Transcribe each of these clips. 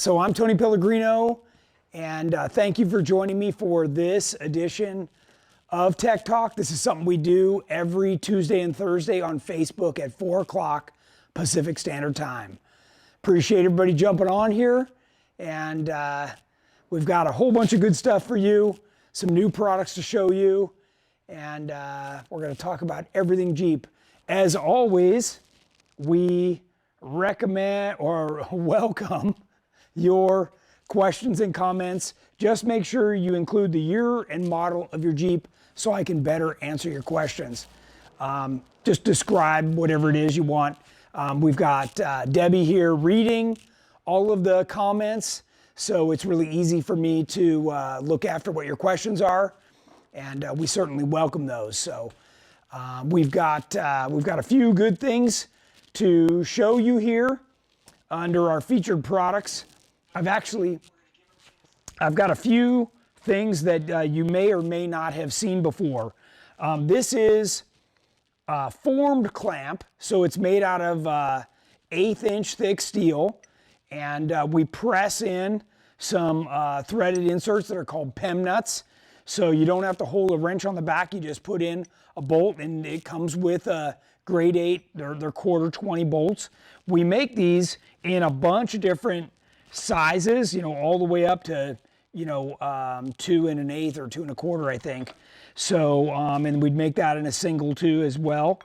So I'm Tony Pellegrino, and thank you for joining me for this edition of Tech Talk. This is something we do every Tuesday and Thursday on Facebook at 4 o'clock Pacific Standard Time. Appreciate everybody jumping on here, and we've got a whole bunch of good stuff for you, some new products to show you, and we're going to talk about everything Jeep. As always, we recommend or welcome your questions and comments. Just make sure you include the year and model of your Jeep so I can better answer your questions. Just describe whatever it is you want. We've got Debbie here reading all of the comments, so it's really easy for me to look after what your questions are, and we certainly welcome those. So we've got a few good things to show you here under our featured products. I've got a few things that you may or may not have seen before. This is a formed clamp, so it's made out of 1/8 inch thick steel, and we press in some threaded inserts that are called PEM nuts. So you don't have to hold a wrench on the back, you just put in a bolt, and it comes with a grade 8, they're quarter 20 bolts. We make these in a bunch of different sizes, all the way up to, 2 1/8 or 2 1/4, I think. So, and we'd make that in a single too as well.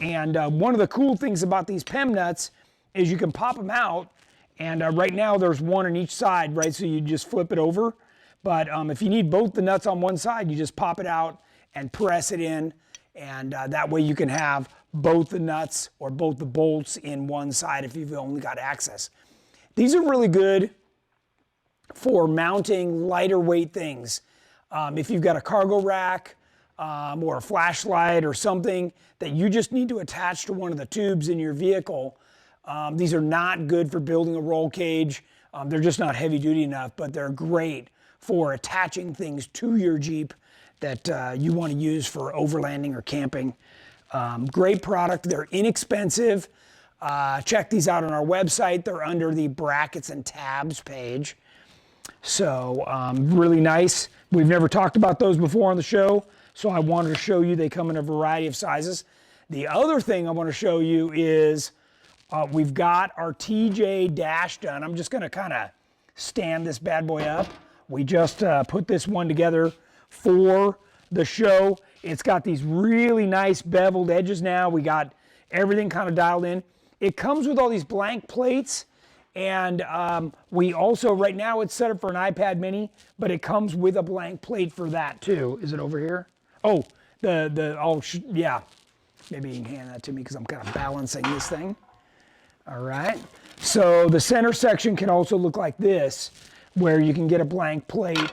And one of the cool things about these PEM nuts is you can pop them out, and right now there's one on each side, right? So you just flip it over. But if you need both the nuts on one side, you just pop it out and press it in, and that way you can have both the nuts or both the bolts in one side if you've only got access. These are really good for mounting lighter weight things. If you've got a cargo rack or a flashlight or something that you just need to attach to one of the tubes in your vehicle, these are not good for building a roll cage. They're just not heavy duty enough, but they're great for attaching things to your Jeep that you want to use for overlanding or camping. Great product. They're inexpensive. Check these out on our website. They're under the brackets and tabs page. So really nice. We've never talked about those before on the show, so I wanted to show you they come in a variety of sizes. The other thing I want to show you is we've got our TJ dash done. I'm just going to kind of stand this bad boy up. We just put this one together for the show. It's got these really nice beveled edges now. We got everything kind of dialed in. It comes with all these blank plates, and we also, right now it's set up for an iPad mini, but it comes with a blank plate for that too. Is it over here? Oh, yeah. Maybe you can hand that to me because I'm kind of balancing this thing. All right. So the center section can also look like this, where you can get a blank plate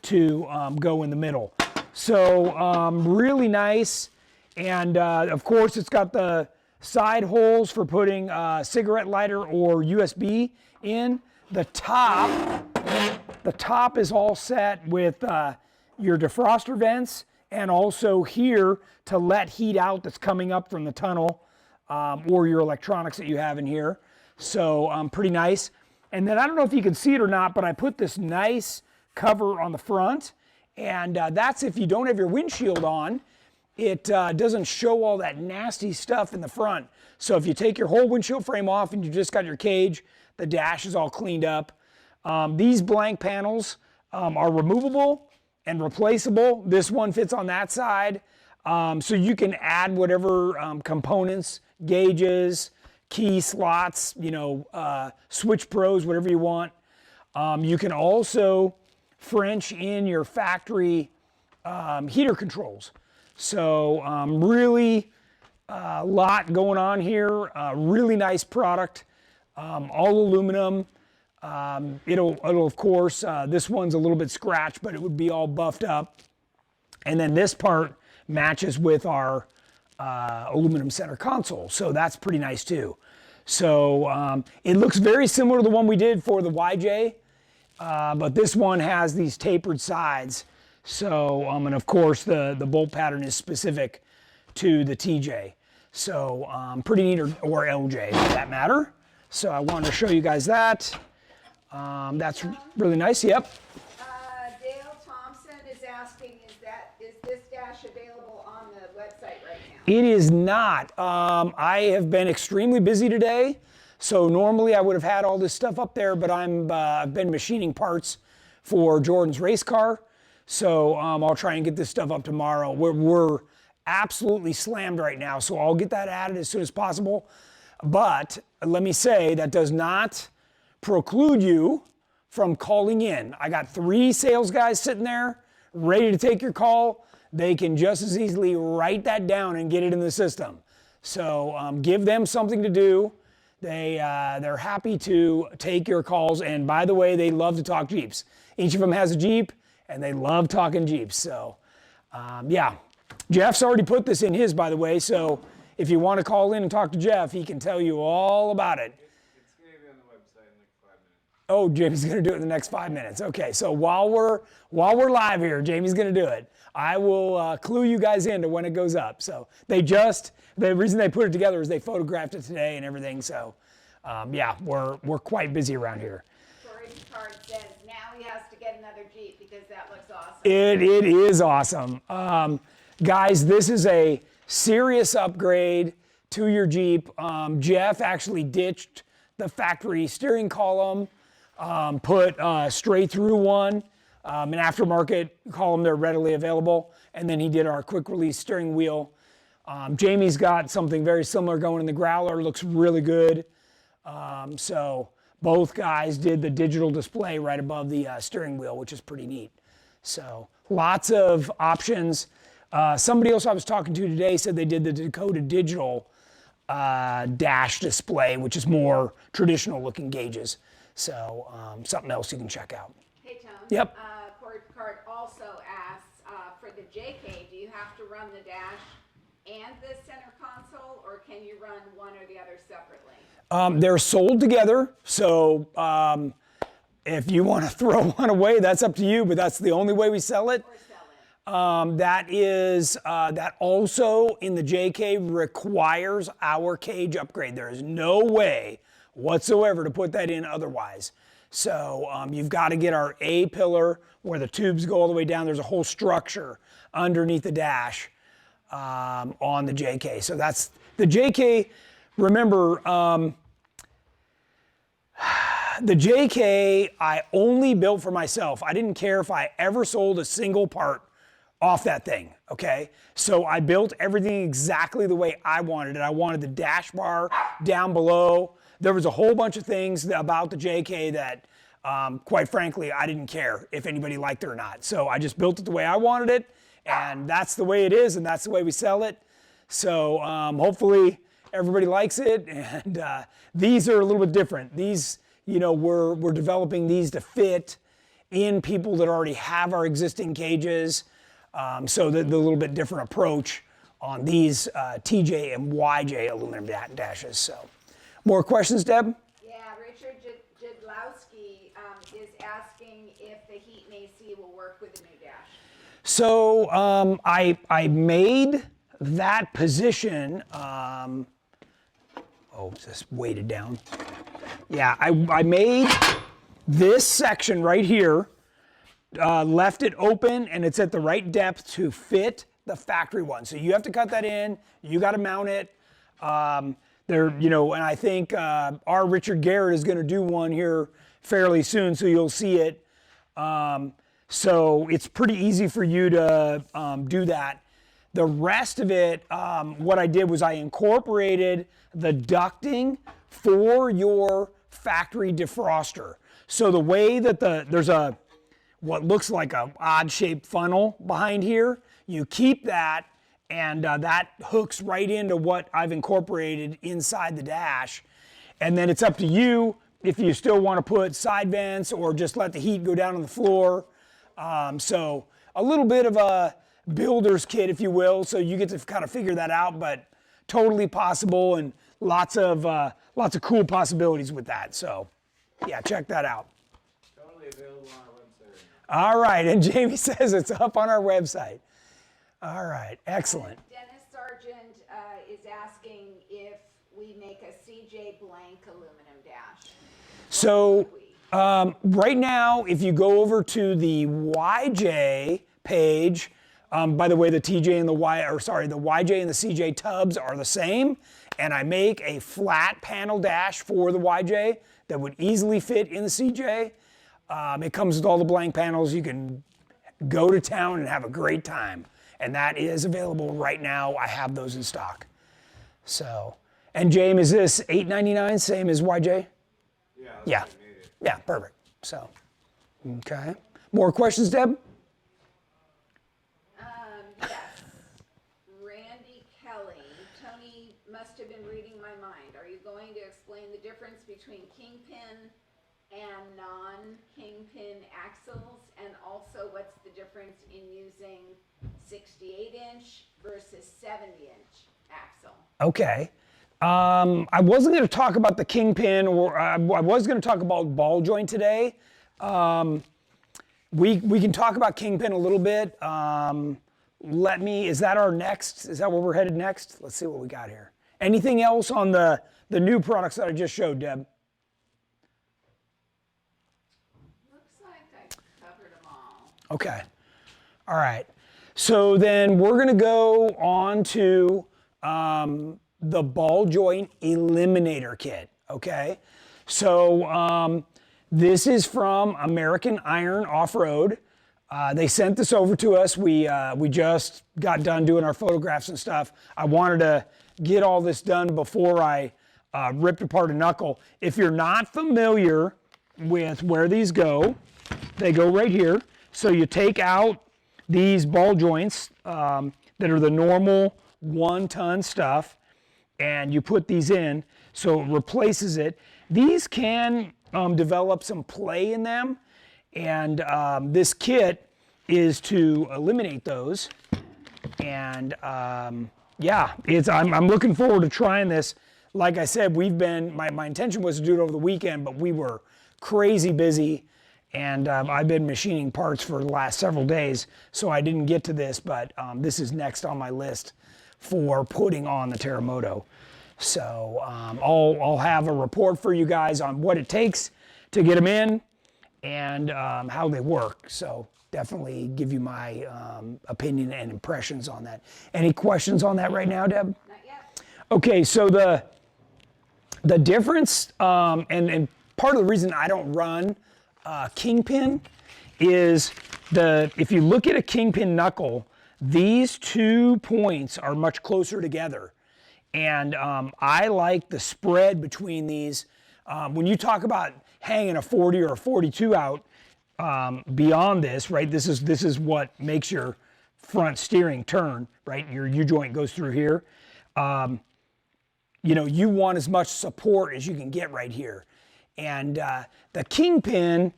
to go in the middle. So really nice, and of course it's got the side holes for putting a cigarette lighter or USB in. The top is all set with your defroster vents, and also here to let heat out that's coming up from the tunnel or your electronics that you have in here. So pretty nice. And then I don't know if you can see it or not, but I put this nice cover on the front, and that's if you don't have your windshield on, it doesn't show all that nasty stuff in the front. So if you take your whole windshield frame off and you just got your cage, the dash is all cleaned up. These blank panels are removable and replaceable. This one fits on that side. So you can add whatever components, gauges, key slots, switch pros, whatever you want. You can also French in your factory heater controls. So really a lot going on here. Really nice product. All aluminum. It'll of course, this one's a little bit scratched, but it would be all buffed up. And then this part matches with our aluminum center console. So that's pretty nice too. So it looks very similar to the one we did for the YJ, but this one has these tapered sides. So, and of course the bolt pattern is specific to the TJ. So pretty neat, or LJ for that matter. So I wanted to show you guys that. That's really nice. Yep. Dale Thompson is asking, is this dash available on the website right now? It is not. I have been extremely busy today, so normally I would have had all this stuff up there, but I've been machining parts for Jordan's race car, so I'll try and get this stuff up tomorrow. We're absolutely slammed right now, so I'll get that added as soon as possible. But let me say, that does not preclude you from calling in. I got 3 sales guys sitting there ready to take your call. They can just as easily write that down and get it in the system. So give them something to do. They're happy to take your calls. And by the way, they love to talk Jeeps. Each of them has a Jeep and they love talking Jeeps. So yeah, Jeff's already put this in his, by the way. So if you want to call in and talk to Jeff, he can tell you all about it. It's going to be on the website in like 5 minutes. Oh, Jamie's going to do it in the next 5 minutes. Okay, so while we're live here, Jamie's going to do it. I will clue you guys into when it goes up. So the reason they put it together is they photographed it today and everything. So yeah, we're quite busy around here. Storage card says now he has to get another Jeep because that looks awesome. It is awesome. Guys, this is a serious upgrade to your Jeep. Jeff actually ditched the factory steering column, put a straight through one, an aftermarket column. They're readily available. And then he did our quick release steering wheel. Jamie's got something very similar going in the Growler. Looks really good. So both guys did the digital display right above the steering wheel, which is pretty neat. So lots of options. Somebody else I was talking to today said they did the Dakota digital dash display, which is more traditional looking gauges. So something else you can check out. Hey, Tom. Yep. Card also asks, for the JK, do you have to run the dash and the center console, or can you run one or the other separately? They're sold together, so if you want to throw one away, that's up to you, but that's the only way we sell it. Or sell it? That also in the JK requires our cage upgrade. There is no way whatsoever to put that in otherwise. So you've got to get our A pillar where the tubes go all the way down. There's a whole structure underneath the dash on the JK. So that's the JK. Remember, the JK I only built for myself. I didn't care if I ever sold a single part off that thing, okay? So I built everything exactly the way I wanted it. I wanted the dash bar down below. There was a whole bunch of things about the JK that, quite frankly, I didn't care if anybody liked it or not. So I just built it the way I wanted it, and that's the way it is, and that's the way we sell it. So hopefully everybody likes it, and these are a little bit different. These, you know, we're developing these to fit in people that already have our existing cages. So the little bit different approach on these TJ and YJ aluminum dashes. So, more questions, Deb? Yeah, Richard Jadlowski is asking if the heat and AC will work with the new dash. So I made that position. Oh, just weighted down. Yeah, I made this section right here. Left it open, and it's at the right depth to fit the factory one. So you have to cut that in. You got to mount it. You know, and I think our Richard Garrett is going to do one here fairly soon, so you'll see it. So it's pretty easy for you to do that. The rest of it, what I did was I incorporated the ducting for your factory defroster. So the way that there's what looks like an odd-shaped funnel behind here, you keep that, and that hooks right into what I've incorporated inside the dash. And then it's up to you if you still want to put side vents or just let the heat go down on the floor. So a little bit of a builder's kit, if you will, so you get to kind of figure that out, but totally possible, and lots of cool possibilities with that. So yeah, check that out. Totally available on our website. All right, and Jamie says it's up on our website. All right, excellent. Dennis Sargent is asking if we make a CJ blank aluminum dash. So Right now, if you go over to the YJ page, by the way, the TJ and the the YJ and the CJ tubs are the same, and I make a flat panel dash for the YJ that would easily fit in the CJ. It comes with all the blank panels. You can go to town and have a great time, and that is available right now. I have those in stock. So, and James, is this $8.99, same as YJ? Yeah. Yeah, perfect. So, okay. More questions, Deb? Yes. Randy Kelly. Tony must have been reading my mind. Are you going to explain the difference between kingpin and non-kingpin axles? And also, what's the difference in using 68-inch versus 70-inch axle? Okay. I wasn't going to talk about the kingpin, or I was going to talk about ball joint today. We can talk about kingpin a little bit. Is that our next? Is that where we're headed next? Let's see what we got here. Anything else on the new products that I just showed, Deb? Looks like I covered them all. Okay. All right. So then we're going to go on to the Ball Joint Eliminator kit. Okay. So this is from American Iron Off Road. They sent this over to us. We just got done doing our photographs and stuff. I wanted to get all this done before I ripped apart a knuckle. If you're not familiar with where these go, they go right here. So you take out these ball joints that are the normal 1-ton stuff, and you put these in, so it replaces it. These can develop some play in them, and this kit is to eliminate those. And yeah, I'm looking forward to trying this. Like I said, my intention was to do it over the weekend, but we were crazy busy, and I've been machining parts for the last several days, so I didn't get to this, but this is next on my list for putting on the Terremoto. So I'll have a report for you guys on what it takes to get them in and how they work. So definitely give you my opinion and impressions on that. Any questions on that right now, Deb? Not yet. Okay, so the difference, and part of the reason I don't run kingpin is if you look at a kingpin knuckle, these 2 points are much closer together. And I like the spread between these. When you talk about hanging a 40 or a 42 out beyond this, right? This is what makes your front steering turn, right? Your U-joint goes through here. You know, you want as much support as you can get right here. And the kingpin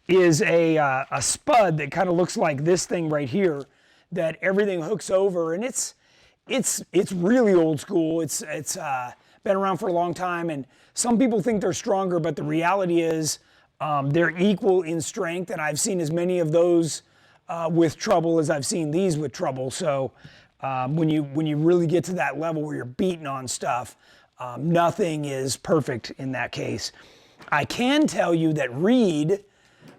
is a spud that kind of looks like this thing right here that everything hooks over, and it's really old school. It's been around for a long time, and some people think they're stronger, but the reality is they're equal in strength, and I've seen as many of those with trouble as I've seen these with trouble. So when you really get to that level where you're beating on stuff, nothing is perfect in that case. I can tell you that Reed,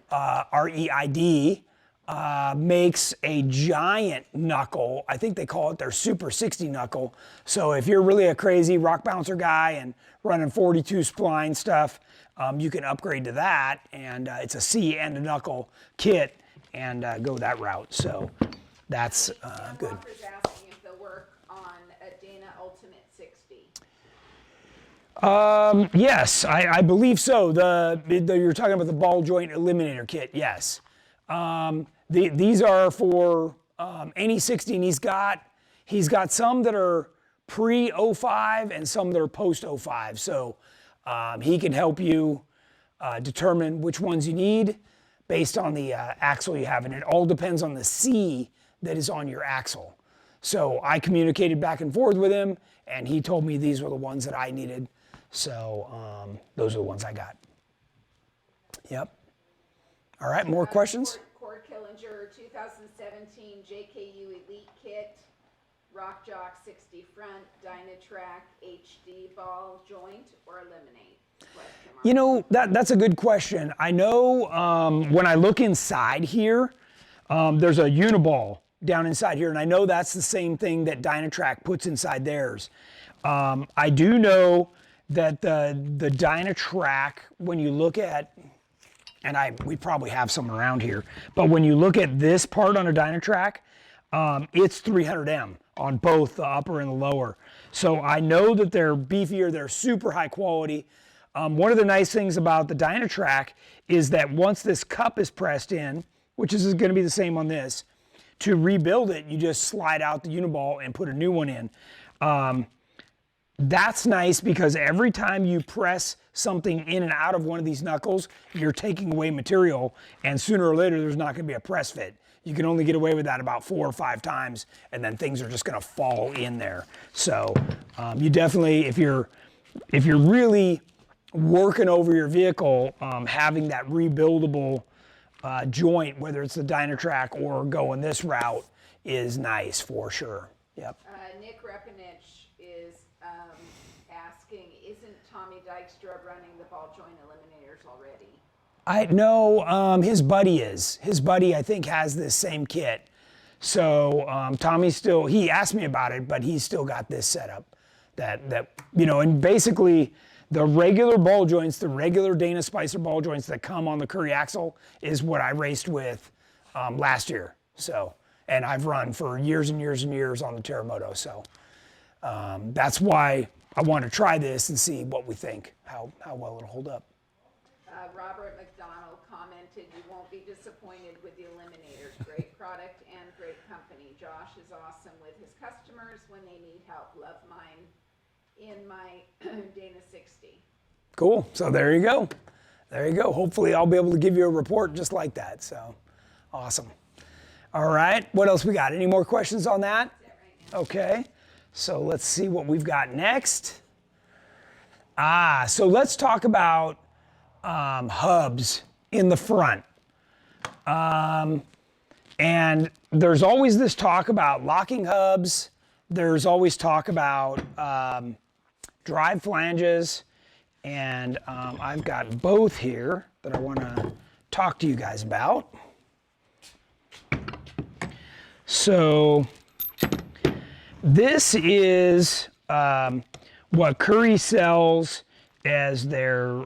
R-E-I-D, makes a giant knuckle. I think they call it their Super 60 knuckle. So if you're really a crazy rock bouncer guy and running 42 spline stuff, you can upgrade to that, and it's a C and a knuckle kit, and go that route. So that's good. Walker's asking if they'll work on a Dana Ultimate 60. Yes, I believe so. You're talking about the Ball Joint Eliminator kit, yes. These are for any 60, and he's got some that are pre-05 and some that are post-05. So he can help you determine which ones you need based on the axle you have, and it all depends on the C that is on your axle. So I communicated back and forth with him, and he told me these were the ones that I needed. So those are the ones I got. Yep. All right, more questions? Cord Killinger 2017 JKU Elite Kit. Rock Jock 60 front, Dynatrack HD ball joint, or eliminate? Question mark. You know, that's a good question. I know when I look inside here, there's a uniball down inside here, and I know that's the same thing that Dynatrack puts inside theirs. I do know that the Dynatrack, when you look at, and we probably have some around here, but when you look at this part on a Dynatrack, it's 300M on both the upper and the lower. So I know that they're beefier, they're super high quality. One of the nice things about the Dynatrack is that once this cup is pressed in, which is going to be the same on this, to rebuild it, you just slide out the uniball and put a new one in. That's nice because every time you press something in and out of one of these knuckles, you're taking away material, and sooner or later there's not going to be a press fit. You can only get away with that about 4 or 5 times, and then things are just going to fall in there. So you definitely, if you're really working over your vehicle, having that rebuildable joint, whether it's the Dynatrack or going this route, is nice for sure. Yep. Nick Repinich is asking, isn't Tommy Dykstra running the Ball Joint Eliminators already? I know his buddy is. His buddy, I think, has this same kit. So Tommy's still, he asked me about it, but he's still got this setup. That you know, and basically the regular ball joints, the regular Dana Spicer ball joints that come on the Curry axle is what I raced with last year. So, and I've run for years and years and years on the Terremoto. So that's why I want to try this and see what we think, how well it'll hold up. Robert McDonald commented, you won't be disappointed with the Eliminators. Great product and great company. Josh is awesome with his customers when they need help. Love mine in my Dana 60. Cool. So there you go. There you go. Hopefully I'll be able to give you a report just like that. So awesome. All right. What else we got? Any more questions on that? That's it right now. Okay. So let's see what we've got next. So let's talk about hubs in the front. And there's always this talk about locking hubs. There's always talk about drive flanges. And I've got both here that I want to talk to you guys about. So this is what Curry sells as their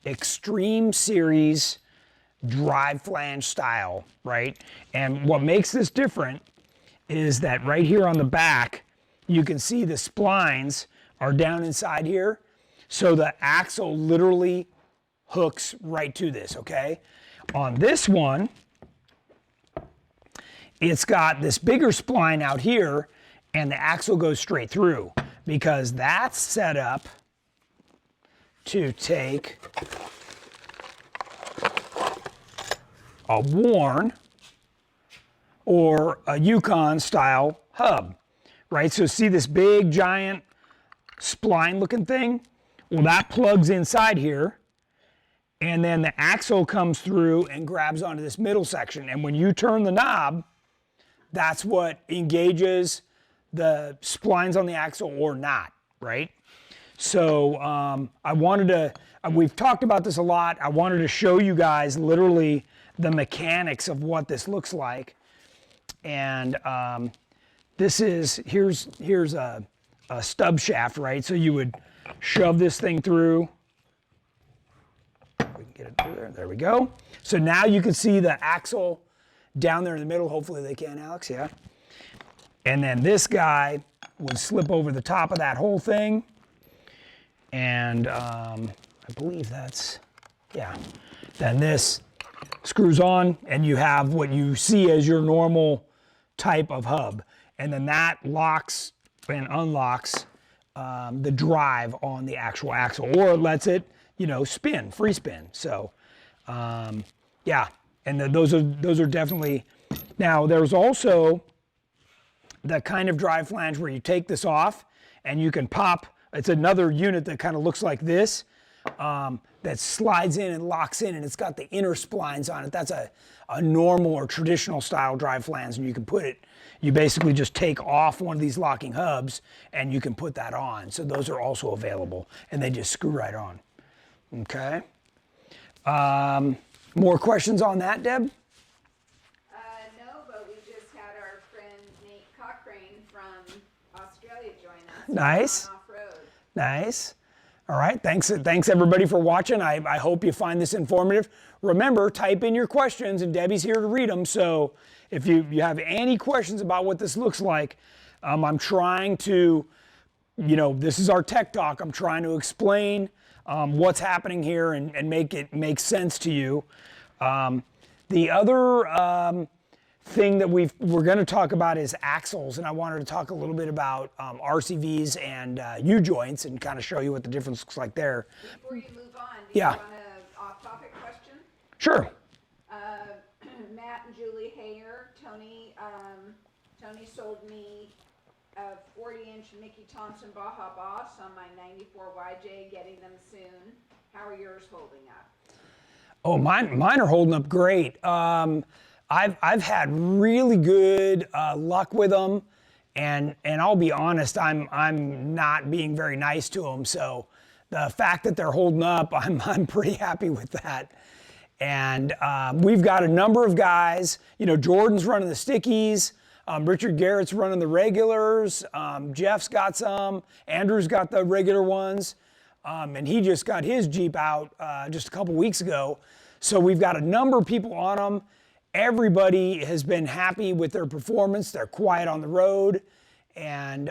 Extreme Series drive flange style, right? And what makes this different is that right here on the back, you can see the splines are down inside here. So the axle literally hooks right to this, okay? On this one, it's got this bigger spline out here, and the axle goes straight through because that's set up to take a Warn or a Yukon style hub, right? So see this big giant spline looking thing? Well, that plugs inside here, and then the axle comes through and grabs onto this middle section. And when you turn the knob, that's what engages the splines on the axle or not, right? So I wanted to, we've talked about this a lot. I wanted to show you guys literally the mechanics of what this looks like. And this is, here's a stub shaft, right? So you would shove this thing through. We can get it through there. There we go. So now you can see the axle down there in the middle. Hopefully they can, Alex, yeah. And then this guy would slip over the top of that whole thing. And I believe that's, yeah. Then this screws on, and you have what you see as your normal type of hub. And then that locks and unlocks the drive on the actual axle, or lets it, you know, spin, free spin. So, yeah. And those are definitely. Now there's also the kind of drive flange where you take this off and you can pop. It's another unit that kind of looks like this, that slides in and locks in, and it's got the inner splines on it. That's a normal or traditional style drive flange, and you can put it, you basically just take off one of these locking hubs and you can put that on. So those are also available, and they just screw right on. Okay. More questions on that, Deb? No, but we just had our friend Nate Cochrane from Australia join us. Nice. On Off Road. Nice. All right, thanks everybody for watching. I hope you find this informative. Remember, type in your questions and Debbie's here to read them. So if you have any questions about what this looks like, I'm trying to, this is our tech talk. I'm trying to explain what's happening here and make it make sense to you. The other thing that we're going to talk about is axles, and I wanted to talk a little bit about RCVs and U-joints and kind of show you what the difference looks like there. Before you move on, do you want an off-topic question? Sure. Matt and Julie Hayer, Tony sold me a 40-inch Mickey Thompson Baja Boss on my 94 YJ, getting them soon. How are yours holding up? Oh, mine are holding up great. I've had really good luck with them, and I'll be honest, I'm not being very nice to them. So the fact that they're holding up, I'm pretty happy with that. And we've got a number of guys. Jordan's running the stickies. Richard Garrett's running the regulars. Jeff's got some. Andrew's got the regular ones. And he just got his Jeep out just a couple weeks ago. So we've got a number of people on them. Everybody has been happy with their performance. They're quiet on the road. And,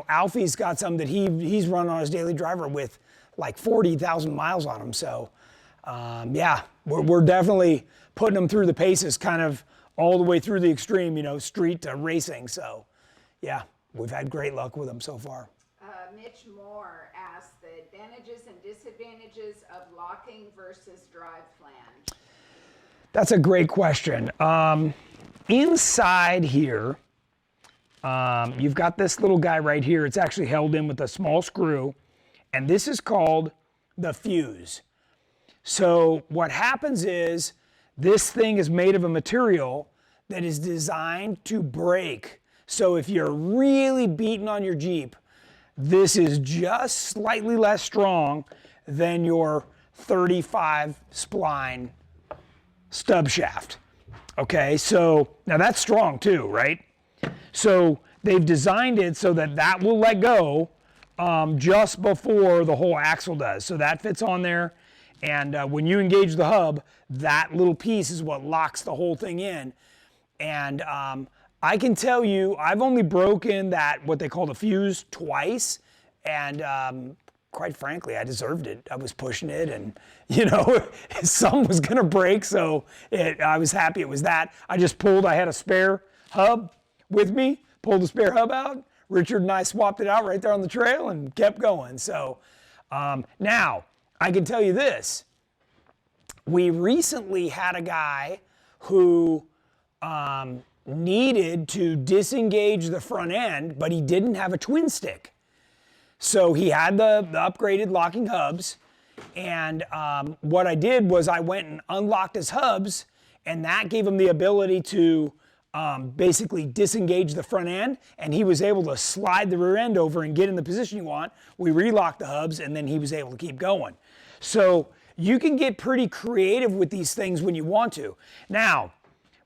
Alfie's got some that he's run on his daily driver with like 40,000 miles on them. So, yeah, we're definitely putting them through the paces kind of all the way through the extreme, street to racing. So, yeah, we've had great luck with them so far. Mitch Moore asked the advantages and disadvantages of locking versus drive flange. That's a great question. Inside here, you've got this little guy right here. It's actually held in with a small screw, and this is called the fuse. So what happens is this thing is made of a material that is designed to break. So if you're really beating on your Jeep, this is just slightly less strong than your 35 spline stub shaft. Okay, so now that's strong too, right? So they've designed it so that will let go just before the whole axle does. So that fits on there, and when you engage the hub, that little piece is what locks the whole thing in. And I can tell you, I've only broken that, what they call the fuse, twice, and quite frankly, I deserved it. I was pushing it, and something was gonna break, so I was happy it was that. I had a spare hub with me, pulled the spare hub out. Richard and I swapped it out right there on the trail and kept going. So now, I can tell you this. We recently had a guy who needed to disengage the front end, but he didn't have a twin stick. So he had the upgraded locking hubs, and what I did was I went and unlocked his hubs, and that gave him the ability to basically disengage the front end, and he was able to slide the rear end over and get in the position you want. We relocked the hubs, and then he was able to keep going. So you can get pretty creative with these things when you want to. Now,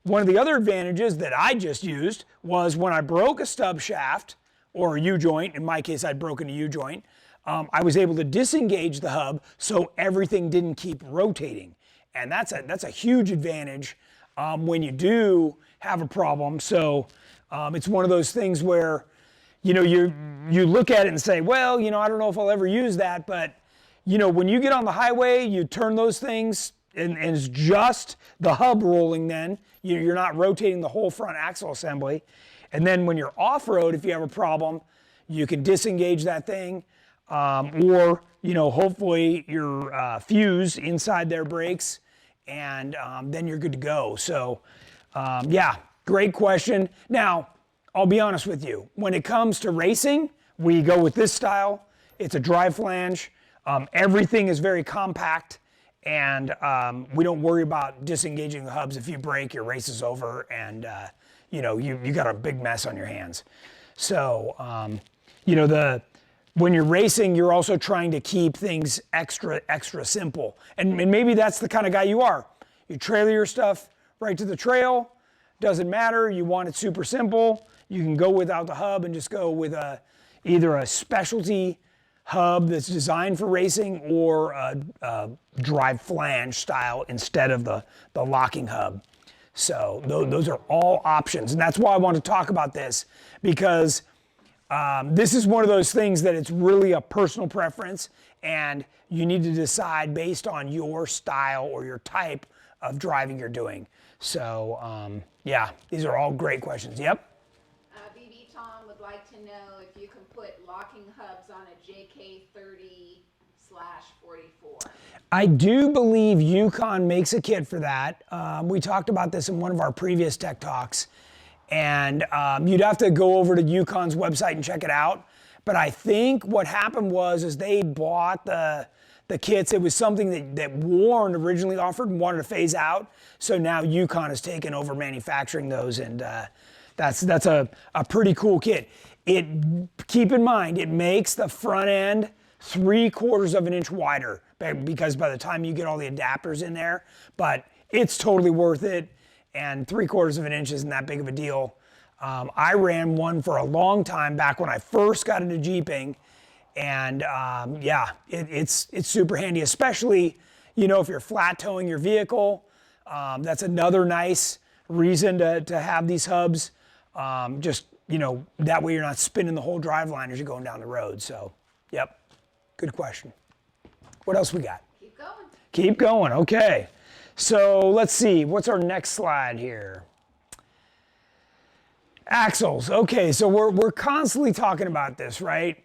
one of the other advantages that I just used was when I broke a stub shaft or a U-joint, in my case I'd broken a U-joint, I was able to disengage the hub so everything didn't keep rotating. And that's a huge advantage when you do have a problem. So it's one of those things where you look at it and say, well, I don't know if I'll ever use that, but when you get on the highway, you turn those things and it's just the hub rolling then. You're not rotating the whole front axle assembly. And then when you're off-road, if you have a problem, you can disengage that thing, or hopefully your fuse inside there breaks, and then you're good to go. So yeah, great question. Now, I'll be honest with you. When it comes to racing, we go with this style. It's a drive flange. Everything is very compact, and we don't worry about disengaging the hubs. If you break, your race is over, and you got a big mess on your hands. So when you're racing, you're also trying to keep things extra simple, and maybe that's the kind of guy you are. You trailer your stuff right to the trail. Doesn't matter. You want it super simple. You can go without the hub and just go with either a specialty hub that's designed for racing or a drive flange style instead of the locking hub. So those are all options. And that's why I want to talk about this, because this is one of those things that it's really a personal preference, and you need to decide based on your style or your type of driving you're doing. So yeah, these are all great questions. Yep. BB Tom would like to know if you can put locking hubs on a JK30/44. I do believe Yukon makes a kit for that. We talked about this in one of our previous tech talks, and you'd have to go over to Yukon's website and check it out. But I think what happened was they bought the kits. It was something that Warren originally offered and wanted to phase out. So now Yukon has taken over manufacturing those, and that's a pretty cool kit. Keep in mind, it makes the front end 3/4 of an inch wider, because by the time you get all the adapters in there, but it's totally worth it, and 3/4 of an inch isn't that big of a deal. I ran one for a long time back when I first got into Jeeping, and yeah, it's super handy, especially if you're flat towing your vehicle. That's another nice reason to have these hubs. Just that way you're not spinning the whole drive line as you're going down the road. So, yep, good question. What else we got? Keep going. Keep going. Okay. So let's see. What's our next slide here? Axles. Okay, so we're constantly talking about this, right?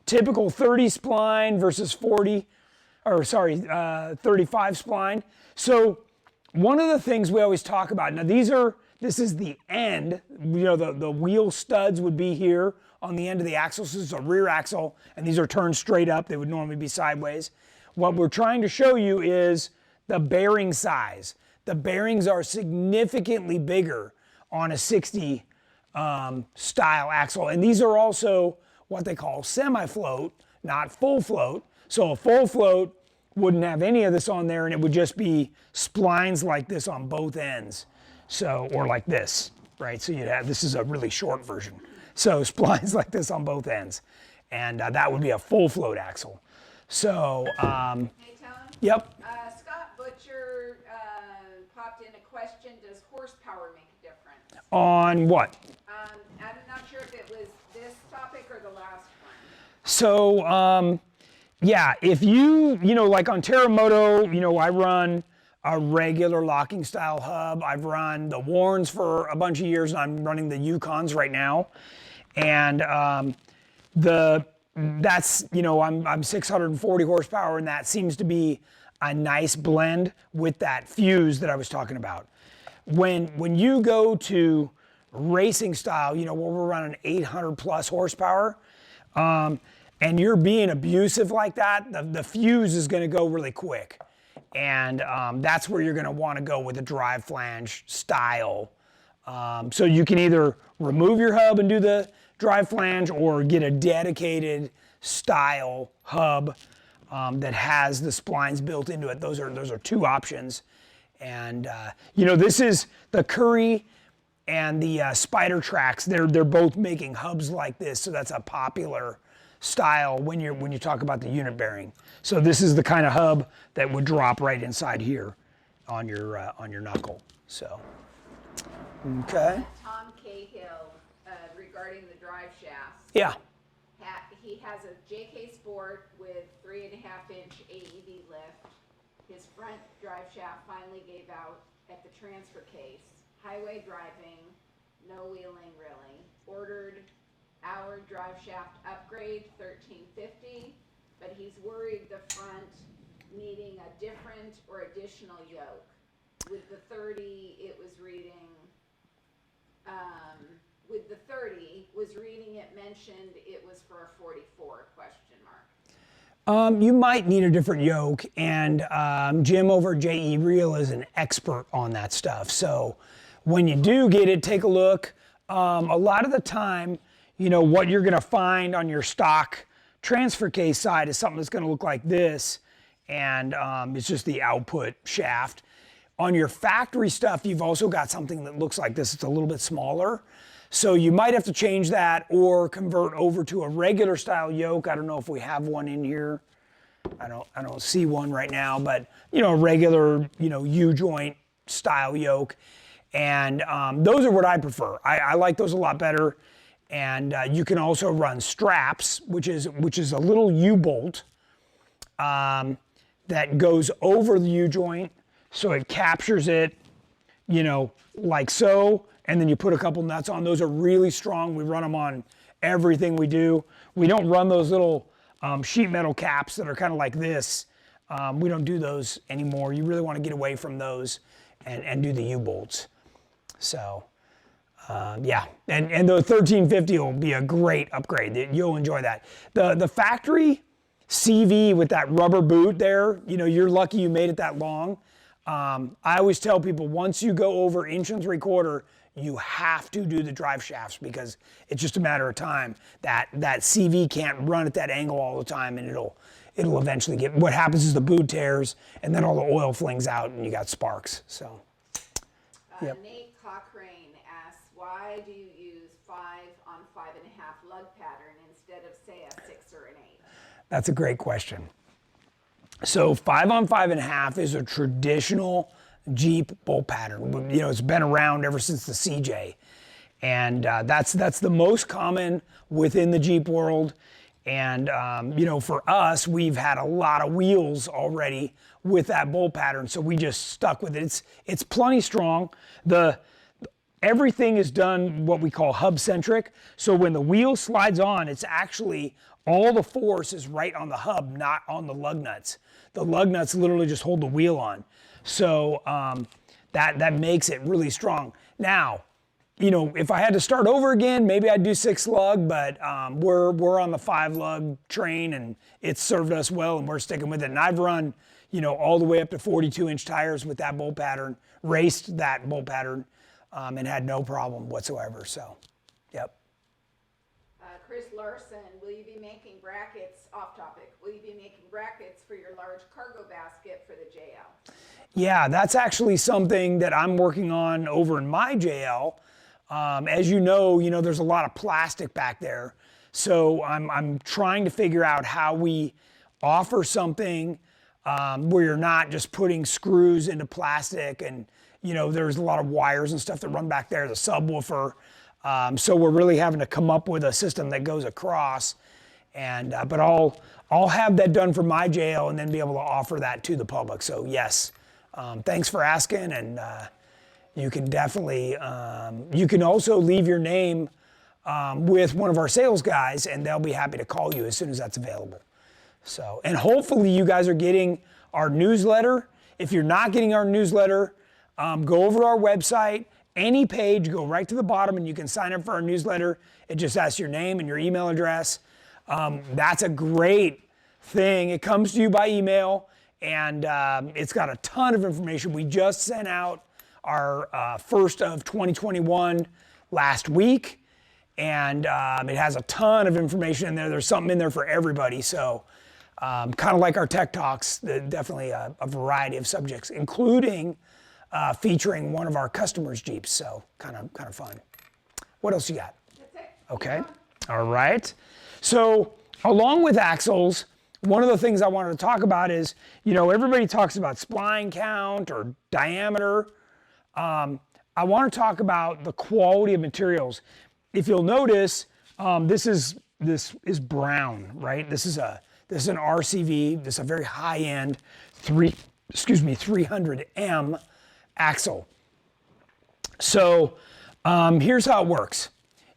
Typical 30 spline versus 35 spline. So one of the things we always talk about, now this is the end, the wheel studs would be here on the end of the axle. So this is a rear axle, and these are turned straight up. They would normally be sideways. What we're trying to show you is the bearing size. The bearings are significantly bigger on a 60 style axle, and these are also what they call semi-float, not full float. So a full float wouldn't have any of this on there, and it would just be splines like this on both ends. So, or like this, right? So this is a really short version. So splines like this on both ends, and that would be a full float axle. So, Hey, Tom. yep. Scott Butcher popped in a question. Does horsepower make a difference? On what? I'm not sure if it was this topic or the last one. So, yeah, if like on Terramoto, I run a regular locking style hub. I've run the Warrens for a bunch of years, and I'm running the Yukons right now. And I'm 640 horsepower, and that seems to be a nice blend with that fuse that I was talking about. When you go to racing style, where we're running 800 plus horsepower, and you're being abusive like that, the fuse is going to go really quick. And that's where you're going to want to go with a drive flange style. So you can either remove your hub and do the drive flange, or get a dedicated style hub that has the splines built into it. Those are two options. And this is the Curry and the Spider Tracks. They're both making hubs like this, so that's a popular style when you talk about the unit bearing. So this is the kind of hub that would drop right inside here on your knuckle. So, okay. Tom Cahill, regarding the drive shafts. Yeah. He has a JK Sport with 3.5-inch AEB lift. His front drive shaft finally gave out at the transfer case. Highway driving, no wheeling really. Ordered our drive shaft upgrade, $1,350, but he's worried the front needing a different or additional yoke. With the 30, it was reading, it mentioned it was for a 44 question mark. You might need a different yoke, and Jim over at JE Reel is an expert on that stuff. So when you do get it, take a look. A lot of the time, what you're gonna find on your stock transfer case side is something that's gonna look like this, and it's just the output shaft. On your factory stuff, you've also got something that looks like this. It's a little bit smaller. So you might have to change that or convert over to a regular style yoke. I don't know if we have one in here. I don't see one right now, but a regular, U-joint style yoke. And those are what I prefer. I like those a lot better. And you can also run straps, which is a little U-bolt that goes over the U-joint. So it captures it, like so. And then you put a couple nuts on. Those are really strong. We run them on everything we do. We don't run those little sheet metal caps that are kind of like this. We don't do those anymore. You really want to get away from those and do the U-bolts. So, yeah. And the 1350 will be a great upgrade. You'll enjoy that. The factory CV with that rubber boot there, you're lucky you made it that long. I always tell people, once you go over 1 3/4, you have to do the drive shafts because it's just a matter of time. That CV can't run at that angle all the time, and it'll eventually get. What happens is the boot tears, and then all the oil flings out, and you got sparks. So. Yep. Nate Cochrane asks, why do you use 5 on 5.5 lug pattern instead of, say, a 6 or an 8? That's a great question. So 5 on 5.5 is a traditional Jeep bolt pattern. It's been around ever since the CJ, and that's the most common within the Jeep world. And for us, we've had a lot of wheels already with that bolt pattern, so we just stuck with it. It's plenty strong. Everything is done what we call hub centric. So when the wheel slides on, it's actually all the force is right on the hub, not on the lug nuts. The lug nuts literally just hold the wheel on. So that makes it really strong. Now, if I had to start over again, maybe I'd do 6 lug, but we're on the 5 lug train, and it's served us well, and we're sticking with it. And I've run, all the way up to 42-inch tires with that bolt pattern, raced that bolt pattern, and had no problem whatsoever. So, yep. Chris Larson, will you be making brackets, off topic, will you be making brackets for your large cargo basket for the JL? Yeah, that's actually something that I'm working on over in my JL. As you know, there's a lot of plastic back there. So I'm trying to figure out how we offer something where you're not just putting screws into plastic, and there's a lot of wires and stuff that run back there, the subwoofer. So we're really having to come up with a system that goes across, and but I'll have that done for my JL and then be able to offer that to the public. So yes, thanks for asking, and you can definitely you can also leave your name with one of our sales guys, and they'll be happy to call you as soon as that's available. So, and hopefully you guys are getting our newsletter. If you're not getting our newsletter, go over to our website. Any page, go right to the bottom, and you can sign up for our newsletter. It just asks your name and your email address. That's a great thing. It comes to you by email, and it's got a ton of information. We just sent out our first of 2021 last week, and it has a ton of information in there. There's something in there for everybody. So kind of like our Tech Talks, definitely a variety of subjects, including featuring one of our customers' Jeeps, so kind of fun. What else you got? That's it. Okay, all right. So along with axles, one of the things I wanted to talk about is, everybody talks about spline count or diameter. I want to talk about the quality of materials. If you'll notice, this is brown, right? This is an RCV. This is a very high-end 300M axle. So here's how it works.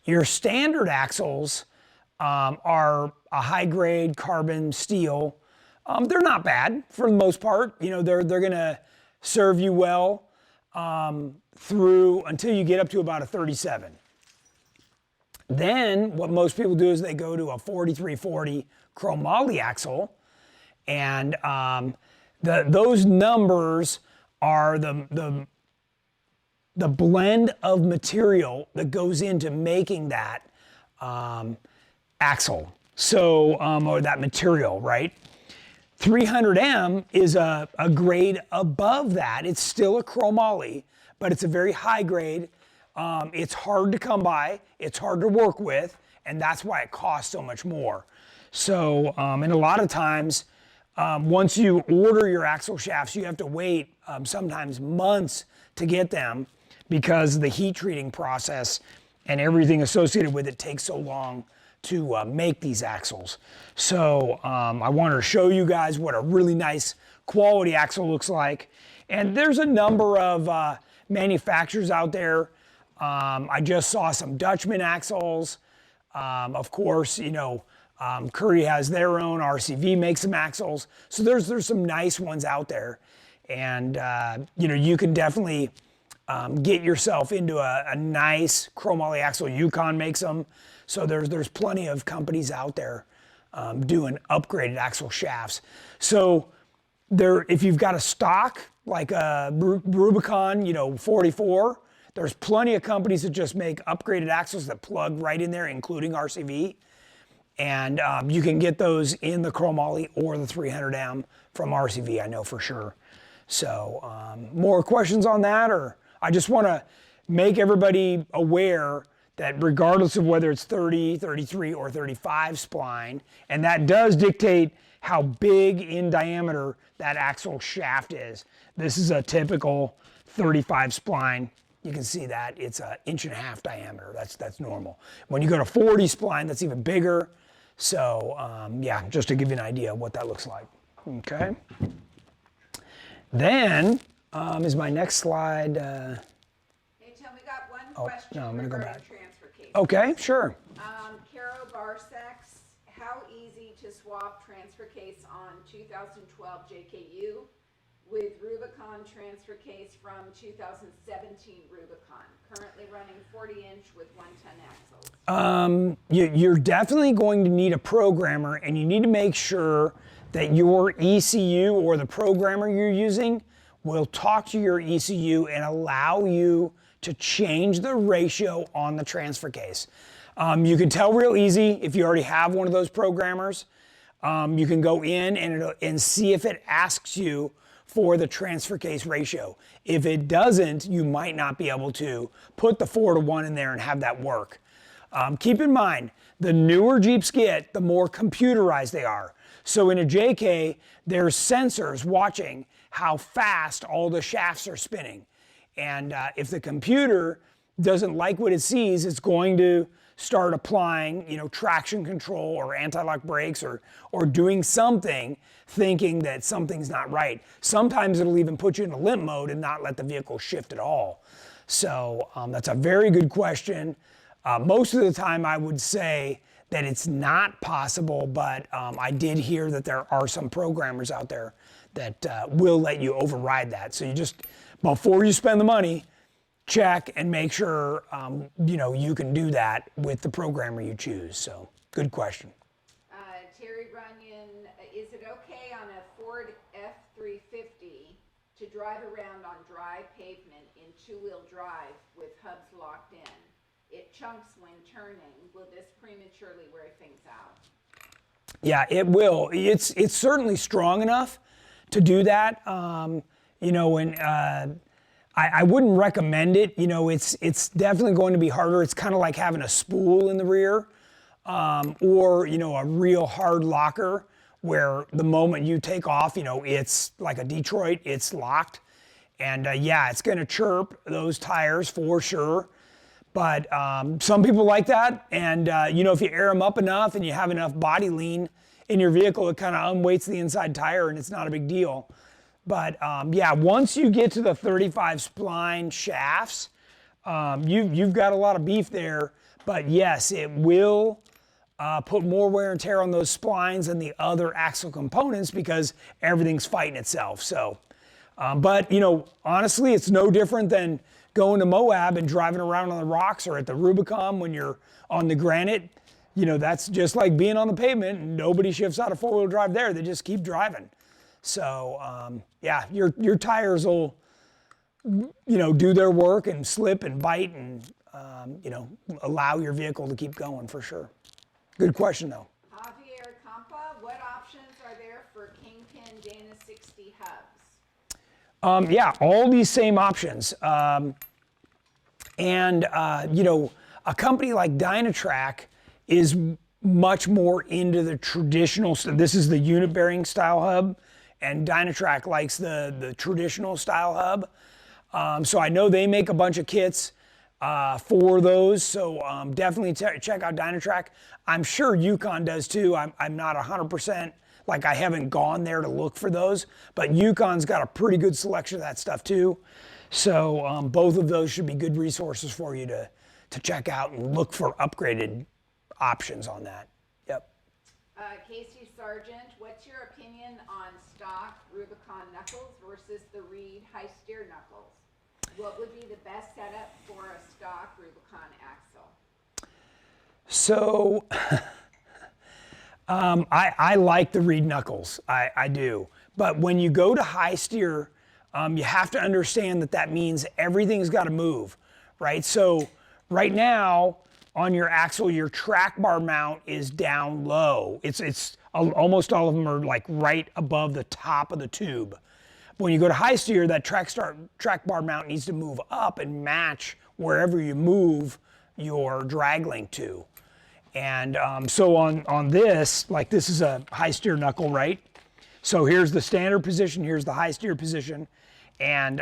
Your standard axles are a high-grade carbon steel. They're not bad for the most part. They're gonna serve you well through until you get up to about a 37. Then what most people do is they go to a 4340 chromoly axle, And those numbers are the blend of material that goes into making that axle. So, or that material, right? 300M is a grade above that. It's still a chromoly, but it's a very high grade. It's hard to come by, it's hard to work with, and that's why it costs so much more. So, and a lot of times, once you order your axle shafts, you have to wait sometimes months to get them because the heat treating process and everything associated with it takes so long to make these axles. So I wanted to show you guys what a really nice quality axle looks like. And there's a number of manufacturers out there. I just saw some Dutchman axles. Of course, you know, Curry has their own, RCV makes some axles. So there's some nice ones out there. And you know, you can definitely get yourself into a nice chromoly axle. Yukon makes them. So there's plenty of companies out there doing upgraded axle shafts. So if you've got a stock, like a Rubicon, you know, 44, there's plenty of companies that just make upgraded axles that plug right in there, including RCV. And you can get those in the chromoly or the 300M from RCV, I know for sure. So more questions on that? Or I just want to make everybody aware that regardless of whether it's 30, 33, or 35 spline, and that does dictate how big in diameter that axle shaft is. This is a typical 35 spline. You can see that it's an 1.5 inch diameter. That's normal. When you go to 40 spline, that's even bigger. So yeah, just to give you an idea of what that looks like. Okay. Then is my next slide. Hey Tim, we got one question no, I'm gonna go regarding back. transfer cases. Okay, sure. Caro Barsex, how easy to swap transfer case on 2012 JKU with Rubicon transfer case from 2017 Rubicon, currently running 40-inch with 110 axles? You're definitely going to need a programmer, and you need to make sure that your ECU or the programmer you're using will talk to your ECU and allow you to change the ratio on the transfer case. You can tell real easy if you already have one of those programmers. You can go in and see if it asks you for the transfer case ratio. If it doesn't, you might not be able to put the 4-to-1 in there and have that work. Keep in mind, the newer Jeeps get, the more computerized they are. So in a JK, there's sensors watching how fast all the shafts are spinning. And if the computer doesn't like what it sees, it's going to start applying, you know, traction control or anti-lock brakes or doing something thinking that something's not right. Sometimes it'll even put you in a limp mode and not let the vehicle shift at all. So that's a very good question. Most of the time I would say that it's not possible, but I did hear that there are some programmers out there that will let you override that. So you just, before you spend the money, check and make sure you know, you can do that with the programmer you choose. So good question. Terry Runyon, is it okay on a Ford F-350 to drive around on dry pavement in two-wheel drive with hubs locked in? It chunks when turning. Will this prematurely wear things out? Yeah, it will. It's certainly strong enough to do that. You know, and I wouldn't recommend it. You know, it's definitely going to be harder. It's kind of like having a spool in the rear, or, you know, a real hard locker where the moment you take off, you know, it's like a Detroit, it's locked. And yeah, it's going to chirp those tires for sure. But some people like that. And, you know, if you air them up enough and you have enough body lean in your vehicle, it kind of unweights the inside tire and it's not a big deal. But yeah, once you get to the 35 spline shafts, you've got a lot of beef there. But yes, it will put more wear and tear on those splines and the other axle components because everything's fighting itself. So, but you know, honestly, it's no different than going to Moab and driving around on the rocks or at the Rubicon when you're on the granite. that's just like being on the pavement. Nobody shifts out of four-wheel drive there. They just keep driving. So yeah, your tires will, do their work and slip and bite and, allow your vehicle to keep going for sure. Good question though. Javier Campa, what options are there for Kingpin Dana 60 hubs? Yeah, all these same options. A company like Dynatrac is much more into the traditional, this is the unit bearing style hub, and Dynatrac likes the traditional style hub. So I know they make a bunch of kits for those, so definitely check out Dynatrac. I'm sure Yukon does too. I'm not 100%, like I haven't gone there to look for those, but Yukon's got a pretty good selection of that stuff too. So both of those should be good resources for you to check out and look for upgraded options on that. Yep. Casey Sargent, what's your opinion on stock Rubicon knuckles versus the Reed high steer knuckles? What would be the best setup for a stock Rubicon axle? So I like the Reed knuckles, I do. But when you go to high steer, you have to understand that means everything's got to move, right? So right now on your axle, your track bar mount is down low. It's almost all of them are like right above the top of the tube. When you go to high steer, that track bar mount needs to move up and match wherever you move your drag link to. And so on this, like this is a high steer knuckle, right? So here's the standard position, here's the high steer position, and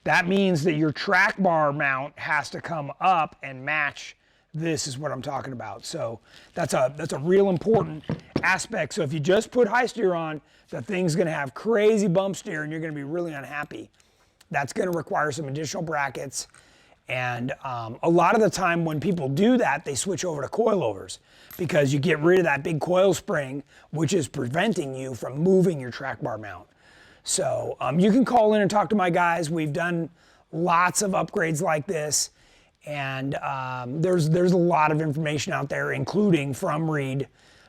that means that your track bar mount has to come up and match. This is what I'm talking about. So that's a real important aspect. So if you just put high steer on, the thing's gonna have crazy bump steer and you're gonna be really unhappy. That's gonna require some additional brackets. And a lot of the time when people do that, they switch over to coilovers because you get rid of that big coil spring, which is preventing you from moving your track bar mount. So you can call in and talk to my guys. We've done lots of upgrades like this. And there's a lot of information out there, including from Reed.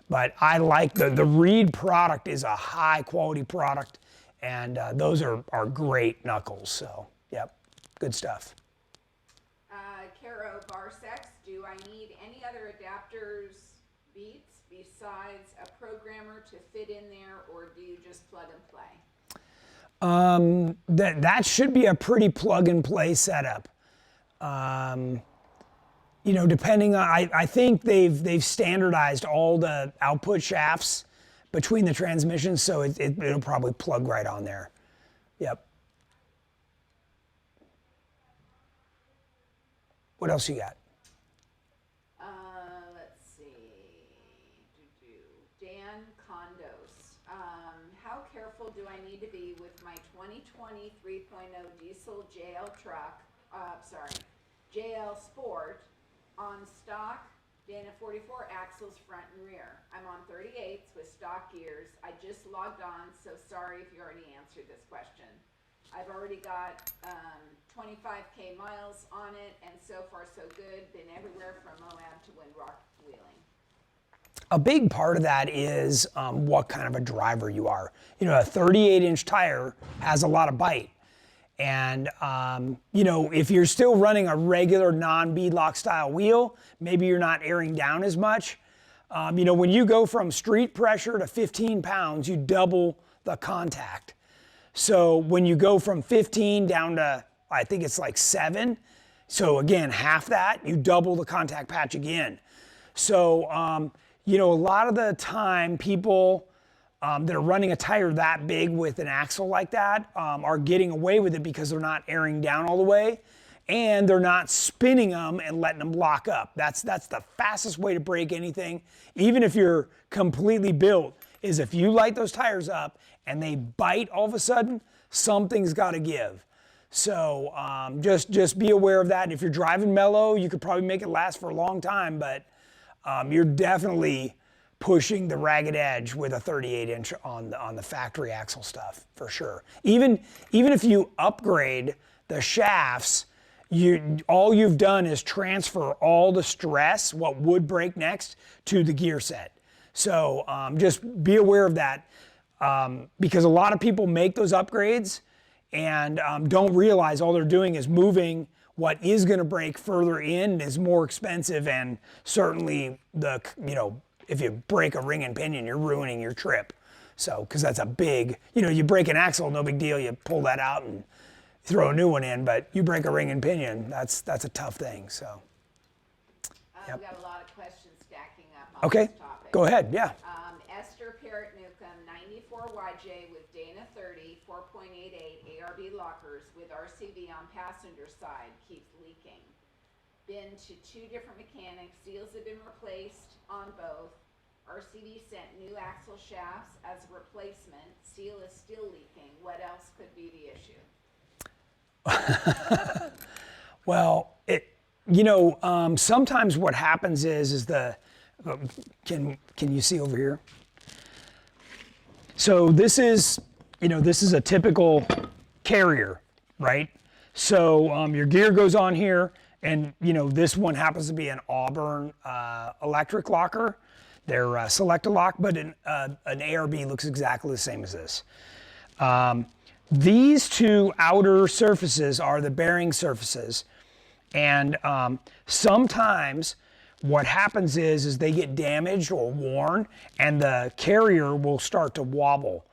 But I like the Reed product is a high quality product. And those are great knuckles. So, yep, good stuff. Caro Barsex, do I need any other adapters, beats, besides a programmer to fit in there, or do you just plug and play? That should be a pretty plug and play setup. Depending on, I think they've standardized all the output shafts between the transmissions, so it'll probably plug right on there. Yep. What else you got? Let's see. Dan Condos. How careful do I need to be with my 2020 3.0 diesel JL truck, JL Sport on stock Dana 44 axles front and rear? I'm on 38s with stock gears. I just logged on, so sorry if you already answered this question. I've already got 25K miles on it, and so far so good. Been everywhere from Moab to Windrock wheeling. A big part of that is what kind of a driver you are. A 38-inch tire has a lot of bite. And, if you're still running a regular non-beadlock style wheel, maybe you're not airing down as much. When you go from street pressure to 15 pounds, you double the contact. So when you go from 15 down to, I think it's like 7, so again, half that, you double the contact patch again. So, a lot of the time people that are running a tire that big with an axle like that are getting away with it because they're not airing down all the way and they're not spinning them and letting them lock up. That's the fastest way to break anything, even if you're completely built, is if you light those tires up and they bite all of a sudden, something's got to give. So just be aware of that. And if you're driving mellow, you could probably make it last for a long time, but you're definitely pushing the ragged edge with a 38-inch on the factory axle stuff, for sure. Even if you upgrade the shafts, all you've done is transfer all the stress, what would break next, to the gear set. So just be aware of that, because a lot of people make those upgrades and don't realize all they're doing is moving what is going to break further in, is more expensive, and certainly if you break a ring and pinion, you're ruining your trip. So, because that's a big, you break an axle, no big deal, you pull that out and throw a new one in, but you break a ring and pinion, that's a tough thing, so. We've got a lot of questions stacking up on Okay, this topic. go ahead, yeah. Esther Parrott Newcomb, 94 YJ with Dana 30, 4.88 ARB lockers with RCV on passenger side, keeps leaking. Been to 2 different mechanics, seals have been replaced on both. RCV sent new axle shafts as a replacement, seal is still leaking. What else could be the issue? Well, sometimes what happens is can you see over here? So this is a typical carrier, right? So your gear goes on here, and this one happens to be an Auburn electric locker. They're Select-A-Lock, but an ARB looks exactly the same as this. These 2 outer surfaces are the bearing surfaces, and sometimes what happens is they get damaged or worn, and the carrier will start to wobble.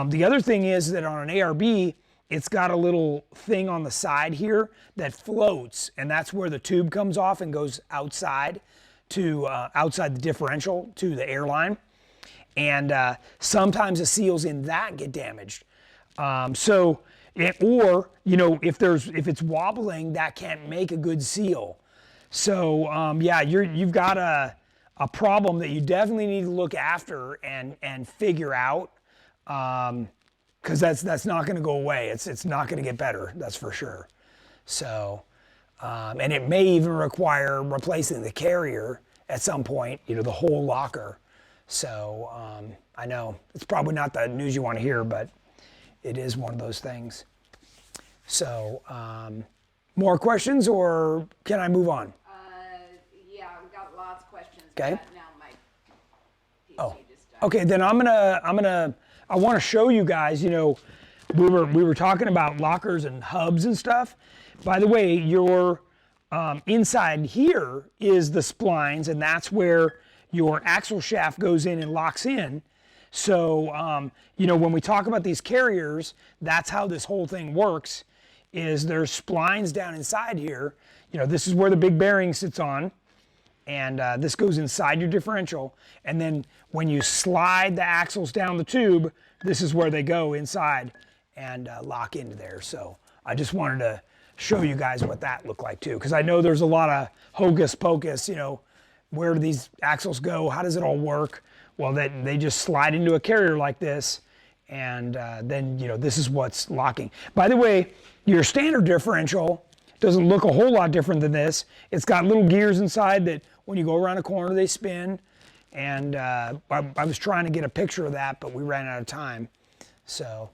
The other thing is that on an ARB, it's got a little thing on the side here that floats, and that's where the tube comes off and goes outside to outside the differential to the airline, and sometimes the seals in that get damaged. Or if it's wobbling, that can't make a good seal. So yeah, you've got a problem that you definitely need to look after and figure out, because that's not going to go away. It's not going to get better, that's for sure. So and it may even require replacing the carrier at some point, the whole locker. So I know it's probably not the news you want to hear, but it is one of those things. So more questions, or can I move on? Yeah, we've got lots of questions. Okay. But now my PC just died. Okay, then I want to show you guys, we were talking about lockers and hubs and stuff. By the way, your inside here is the splines, and that's where your axle shaft goes in and locks in. So, when we talk about these carriers, that's how this whole thing works, is there's splines down inside here. This is where the big bearing sits on, and this goes inside your differential. And then when you slide the axles down the tube, this is where they go inside and lock into there. So I just wanted to show you guys what that looked like too, because I know there's a lot of hocus pocus, where do these axles go? How does it all work? Well, they just slide into a carrier like this, and then this is what's locking. By the way, your standard differential doesn't look a whole lot different than this. It's got little gears inside that when you go around a corner, they spin. And I was trying to get a picture of that, but we ran out of time. So,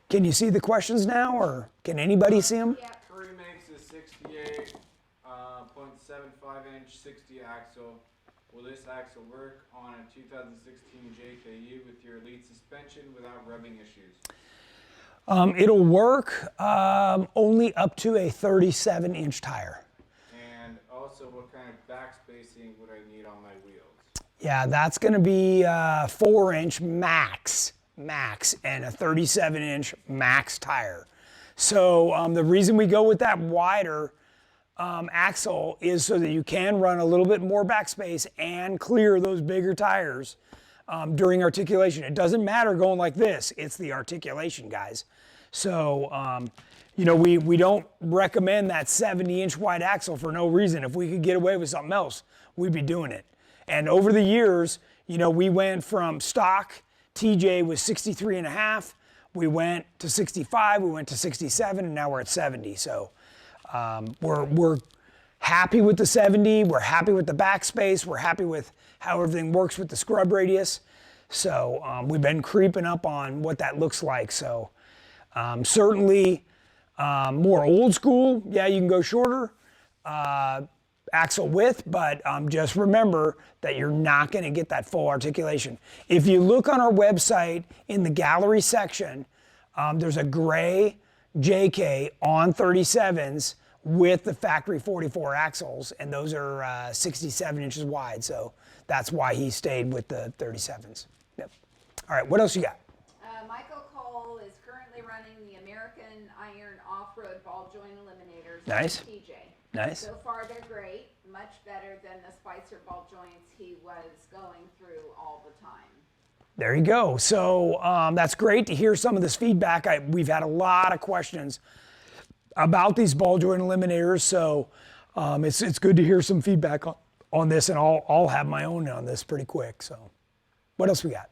can you see the questions now, or can anybody see them? Yeah. Curry makes a 68.75 inch 60 axle. Will this axle work on a 2016 JKU with your Elite suspension without rubbing issues? It'll work only up to a 37-inch tire. And also, what kind of back spacing would I need on my wheels? Yeah, that's going to be 4-inch max, and a 37-inch max tire. So the reason we go with that wider axle is so that you can run a little bit more backspace and clear those bigger tires during articulation. It doesn't matter going like this, it's the articulation, guys. So, we don't recommend that 70-inch wide axle for no reason. If we could get away with something else, we'd be doing it. And over the years, we went from stock, TJ was 63.5, we went to 65, we went to 67, and now we're at 70. So we're happy with the 70, we're happy with the backspace, we're happy with how everything works with the scrub radius. So we've been creeping up on what that looks like. So certainly More old school, yeah, you can go shorter axle width, but just remember that you're not going to get that full articulation. If you look on our website in the gallery section, there's a gray JK on 37s with the factory 44 axles, and those are 67 inches wide, so that's why he stayed with the 37s. Yep. All right, what else you got? Michael Cole is currently running the American Iron Off Road Ball Joint Eliminators. Nice. TJ. Nice. So far, they're great. Much better than the Spicer ball joints he was going through all the time. There you go. So that's great to hear some of this feedback. We've had a lot of questions about these ball joint eliminators, so it's good to hear some feedback on this, and I'll have my own on this pretty quick. So, what else we got?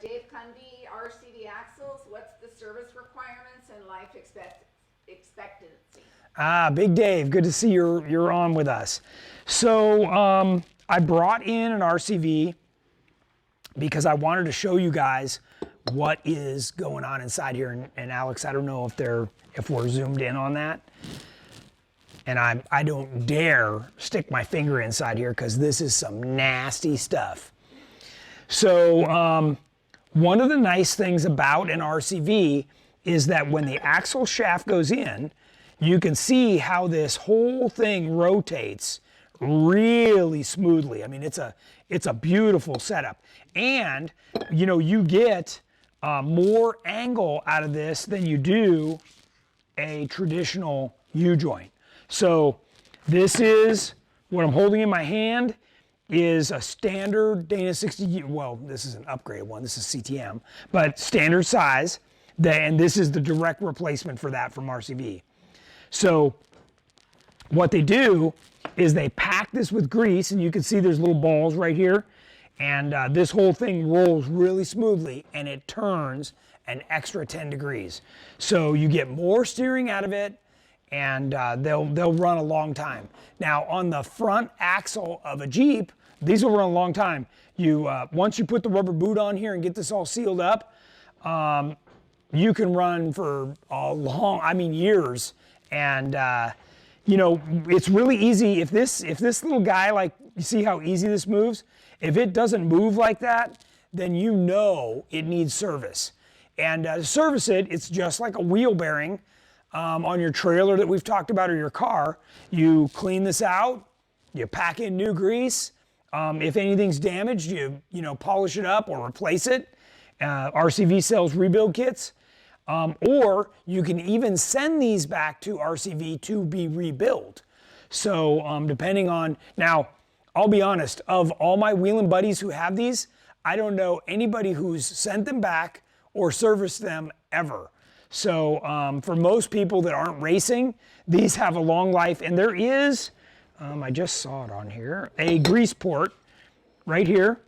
Dave Cundy, RCD axles. What's the service requirements and life expectancy? Big Dave, good to see you're on with us. So I brought in an RCV because I wanted to show you guys what is going on inside here. And Alex, I don't know if we're zoomed in on that. And I don't dare stick my finger inside here because this is some nasty stuff. So one of the nice things about an RCV is that when the axle shaft goes in, you can see how this whole thing rotates really smoothly. I mean, it's a beautiful setup. And, you know, you get more angle out of this than you do a traditional U-joint. So this is, what I'm holding in my hand is a standard Dana 60, well, this is an upgraded one, this is CTM, but standard size, and this is the direct replacement for that from RCV. So what they do is they pack this with grease, and you can see there's little balls right here, and this whole thing rolls really smoothly, and it turns an extra 10 degrees. So you get more steering out of it, and they'll run a long time. Now on the front axle of a Jeep, these will run a long time. Once you put the rubber boot on here and get this all sealed up, you can run for a long, years. And you know, it's really easy. If this little guy, like, you see how easy this moves? If it doesn't move like that, then you know it needs service. And to service it, it's just like a wheel bearing on your trailer that we've talked about, or your car. You clean this out, you pack in new grease. If anything's damaged, you polish it up or replace it. RCV sells rebuild kits. Or you can even send these back to RCV to be rebuilt. So depending on, now I'll be honest, of all my wheeling buddies who have these, I don't know anybody who's sent them back or serviced them ever. So for most people that aren't racing, these have a long life, and there is, I just saw it on here, a grease port right here.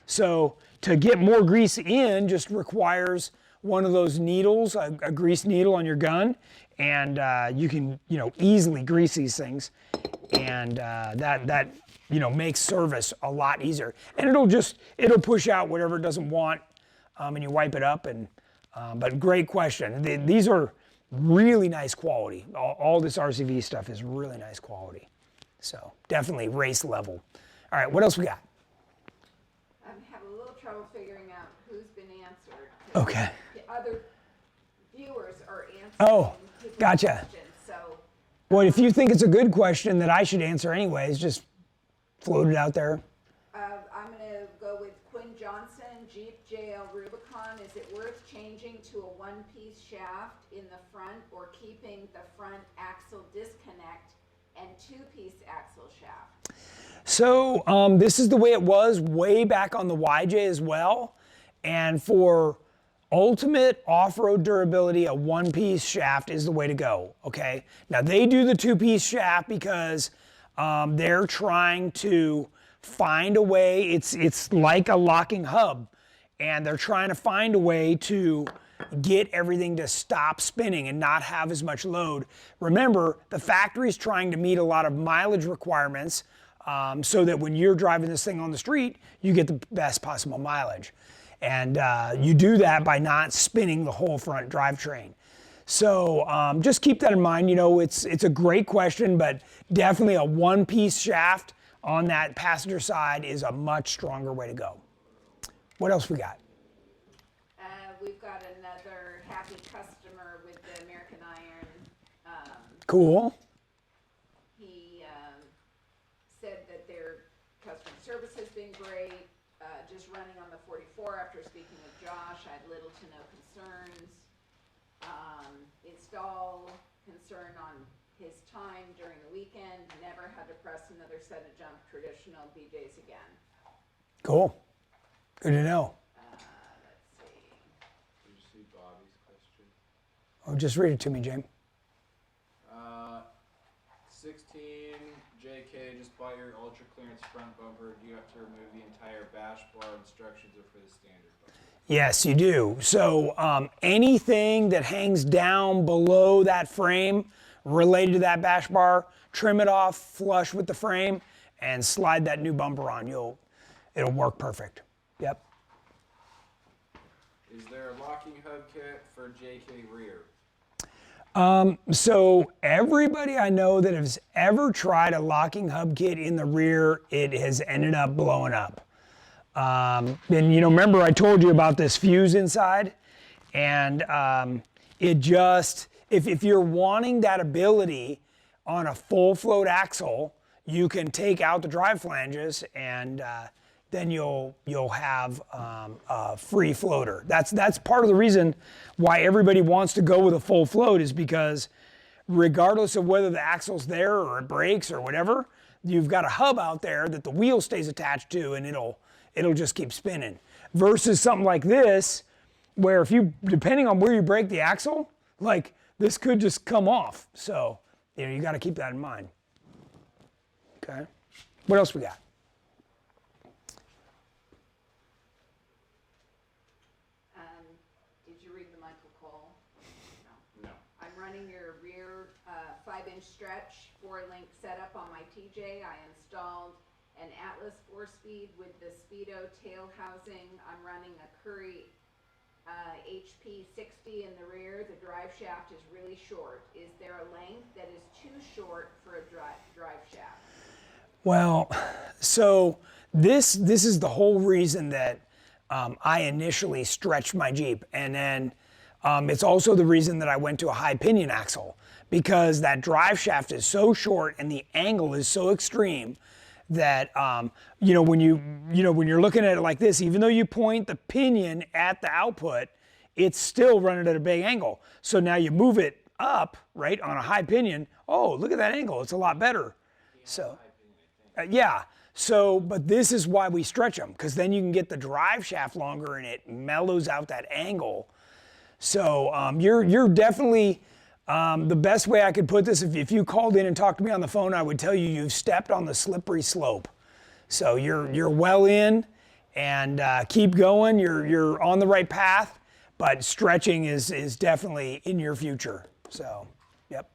So to get more grease in just requires one of those needles, a grease needle on your gun, and you can easily grease these things, and that makes service a lot easier. And it'll push out whatever it doesn't want, and you wipe it up. And but great question. These are really nice quality. All this RCV stuff is really nice quality. So definitely race level. All right, what else we got? I'm having a little trouble figuring out who's been answered. Okay. Other viewers are answering. Oh, gotcha. Questions, so well, if you think it's a good question that I should answer anyways, just float it out there. I'm going to go with Quinn Johnson, Jeep JL Rubicon. Is it worth changing to a one-piece shaft in the front, or keeping the front axle disconnect and two-piece axle shaft? So this is the way it was way back on the YJ as well. And for ultimate off-road durability, a one-piece shaft is the way to go, okay? Now they do the two-piece shaft because they're trying to find a way, it's like a locking hub, and they're trying to find a way to get everything to stop spinning and not have as much load. Remember, the factory's trying to meet a lot of mileage requirements so that when you're driving this thing on the street, you get the best possible mileage. And you do that by not spinning the whole front drivetrain. So just keep that in mind. You know, it's a great question, but definitely a one-piece shaft on that passenger side is a much stronger way to go. What else we got? We've got another happy customer with the American Iron. Cool. He said that their customer service has been great. Just running on the 44 after speaking with Josh, I had little to no concerns. Install concern on his time during the weekend. Never had to press another set of jump traditional BJs again. Cool. Good to know. Let's see. Did you see Bobby's question? Oh, just read it to me, James. 16 JK, just bought your ultra clearance front bumper. Do you have to remove the entire bash bar? Instructions are for the standard bumper. Yes, you do. So anything that hangs down below that frame related to that bash bar, trim it off flush with the frame and slide that new bumper on. It'll work perfect. Yep. Is there a locking hub kit for JK rear? So everybody I know that has ever tried a locking hub kit in the rear, it has ended up blowing up. And you know, remember I told you about this fuse inside, and it just, if you're wanting that ability on a full float axle, you can take out the drive flanges and then you'll have a free floater. That's part of the reason why everybody wants to go with a full float, is because regardless of whether the axle's there or it breaks or whatever, you've got a hub out there that the wheel stays attached to, and it'll just keep spinning. Versus something like this, where if you, depending on where you break the axle, like this could just come off. So you got to keep that in mind. Okay. What else we got? Your rear 5-inch stretch 4-link setup on my TJ. I installed an Atlas 4-speed with the Speedo tail housing. I'm running a Curry HP 60 in the rear. The drive shaft is really short. Is there a length that is too short for a drive shaft? Well, so this is the whole reason that I initially stretched my Jeep, and then it's also the reason that I went to a high pinion axle, because that drive shaft is so short and the angle is so extreme that when you're looking at it like this, even though you point the pinion at the output, it's still running at a big angle. So now you move it up, right, on a high pinion. Oh, look at that angle. It's a lot better. So, yeah. So, but this is why we stretch them, because then you can get the drive shaft longer and it mellows out that angle. So you're definitely, the best way I could put this, if you called in and talked to me on the phone, I would tell you you've stepped on the slippery slope. So you're well in, and keep going. You're on the right path, but stretching is definitely in your future. So, yep.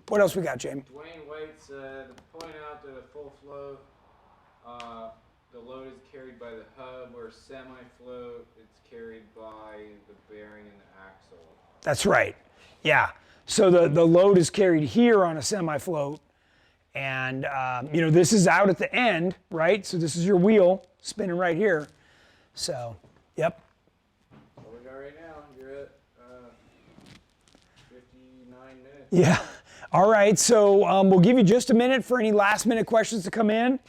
What else we got, James? Dwayne White said, point out that a full float, the load is carried by the hub, or semi-float, it's carried by the bearing and the axle. That's right. Yeah. So the load is carried here on a semi-float, and this is out at the end, right? So this is your wheel spinning right here. So, yep. What we got right now, you're at 59 minutes. Yeah. All right. So we'll give you just a minute for any last minute questions to come in.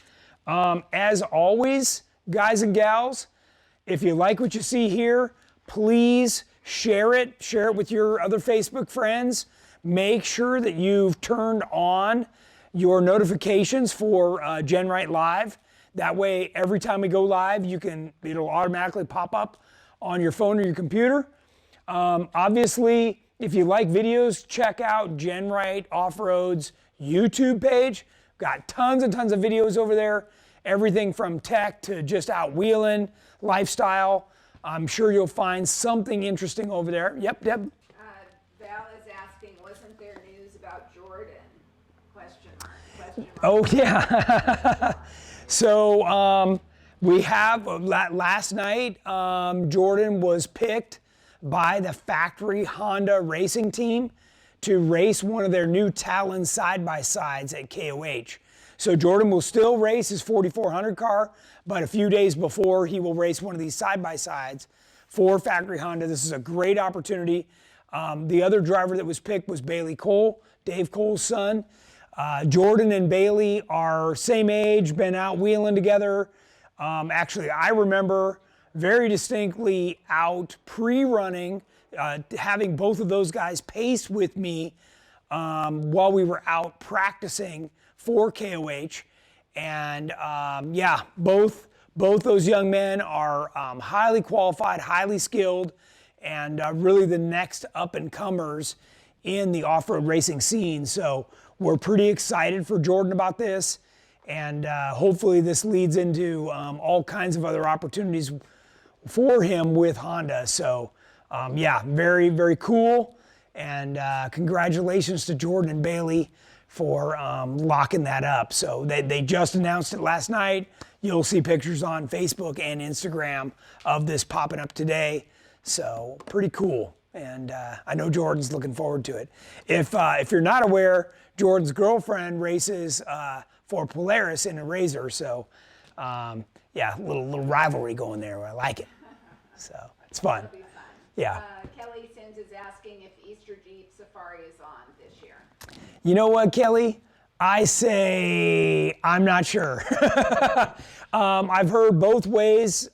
As always, guys and gals, if you like what you see here, please share it with your other Facebook friends. Make sure that you've turned on your notifications for GenRight Live. That way, every time we go live, it'll automatically pop up on your phone or your computer. Obviously, if you like videos, check out GenRight Off Road's YouTube page. Got tons and tons of videos over there. Everything from tech to just out wheeling, lifestyle. I'm sure you'll find something interesting over there. Yep, Deb? Val is asking, wasn't there news about Jordan? Question mark. Oh, yeah. So we have, last night, Jordan was picked by the factory Honda racing team to race one of their new Talon side-by-sides at KOH. So Jordan will still race his 4400 car, but a few days before he will race one of these side-by-sides for factory Honda. This is a great opportunity. The other driver that was picked was Bailey Cole, Dave Cole's son. Jordan and Bailey are same age, been out wheeling together. Actually, I remember very distinctly out pre-running, having both of those guys pace with me while we were out practicing for KOH. And yeah, both those young men are highly qualified, highly skilled, and really the next up-and-comers in the off-road racing scene. So we're pretty excited for Jordan about this, and hopefully this leads into all kinds of other opportunities for him with Honda. So yeah, very, very cool, and congratulations to Jordan and Bailey for locking that up. So they just announced it last night. You'll see pictures on Facebook and Instagram of this popping up today. So pretty cool. And I know Jordan's looking forward to it. If you're not aware, Jordan's girlfriend races for Polaris in a Razor. So yeah, little rivalry going there. I like it. So it's fun. It'll be fun. Yeah. Kelly Sims is asking if Easter Jeep Safari is on this year. You know what, Kelly? I say I'm not sure. I've heard both ways.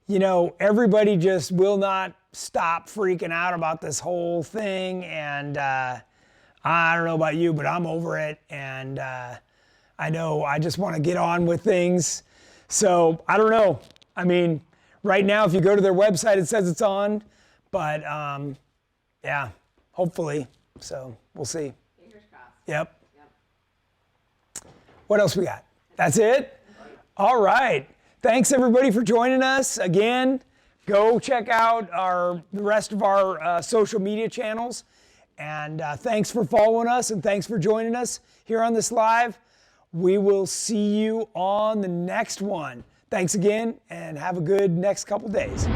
You know, everybody just will not stop freaking out about this whole thing, and I don't know about you, but I'm over it, and I know I just want to get on with things. So I don't know. I mean, right now, if you go to their website, it says it's on, but yeah, hopefully. So we'll see. Fingers crossed. Yep. Yep. What else we got? That's it? All right. Thanks everybody for joining us. Again, go check out the rest of our social media channels. And thanks for following us, and thanks for joining us here on this live. We will see you on the next one. Thanks again, and have a good next couple days.